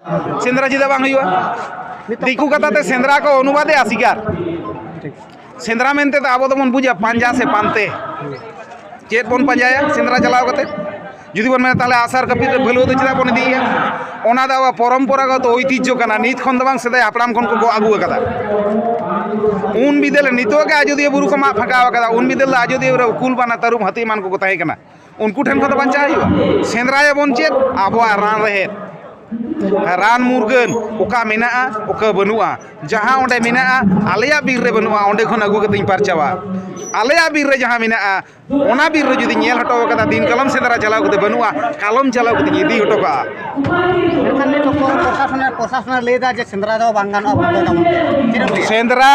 सेंद्रा चेदा बांग हुआ दिकू कथाते सेंद्रा को अनुवादे शिकार सेंद्रा मेनते तो आबो दबन बुझा पांजा से पानते चेत बन पांजाया सेंद्रा चलाव कते जुदी बन मेना ताले आसार कपि भलु तो चेदा बन इदिया ओना दा परम्परागत ऐतिह्य काना नित खन दबांग सेदाय हापड़ाम खन को आगु कदा उन बिदेल नितो के आजोदिया बुरु को मा फाका कदा उन बिदेल आजोदिया कुल बाना तरुम हाती मान को ताहे कना उनको ठेन को बांचा हुआ सेंद्राया बन चेत आबो रान रहे रान मुरगन ओका मेना ओका बनुआ जहाँ ओंडे मेना आलेया बीर रे बनुआ ओंडे खन आगु कते पारचावा आलेया बीर रे जहाँ मेना ओना बीर रे जुदी नेल हटो कदा दिन कलम सेंद्रा चलाव कते बनुआ कालम चलाव कते इदी हटो का प्रशासन लेदा जे सेंद्रा दो बांगान अब सेंद्रा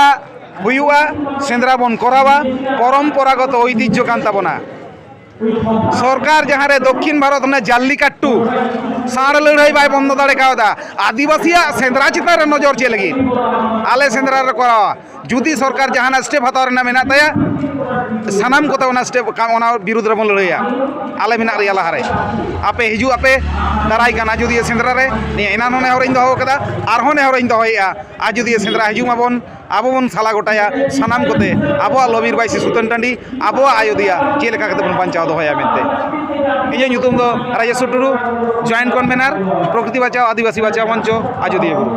हुआ सेंद्रा बन करावा परम्परागत ऐतिह्य कान ताबोना सरकार जहाँ रे दक्षिण भारत ने जाल्लिकाट्टू साड़ लड़ाई बाय बंद दाड़े कावदा आदिवासी सेंद्रा चितार नजर चे लगी आले सेंद्रा रे करावा जुदी सरकार जहाँ स्टेप हताव रेना मेना ताया सानाम कोते ओना स्टेप ओना विरुद्ध रे बन लड़ाइया आले मेना रे लाहारे आपे हिजु आपे दाराई काना जुदी सेंद्रा रे ने एना नने हरइन दो कदा आरहो ने हरइन दोया आ जुदी सेंद्रा हिजु माबन आबो बन साला गोटाया सानाम कोते आबो लबिर बाइसी सुतन टांडी आबो आयोदिया चे लेका कते बन बांचाव दोया मेनते इᱧ ᱧᱩᱛᱩᱢ ᱫᱚ ᱨᱟᱡᱮᱥ ᱴᱩᱰᱩ ᱡᱚᱭᱮᱱᱴ ᱠᱚᱱভᱮᱱᱟᱨ ᱯᱨᱚᱠᱨᱤᱛᱤ ᱵᱟᱸᱪᱟᱣ ᱟᱹᱫᱤᱵᱟᱹᱥᱤ ᱵᱟᱸᱪᱟᱣ ᱢᱚᱧᱪᱚ ᱟᱡᱚᱫᱤᱭᱟᱹ ᱵᱩᱨᱩ।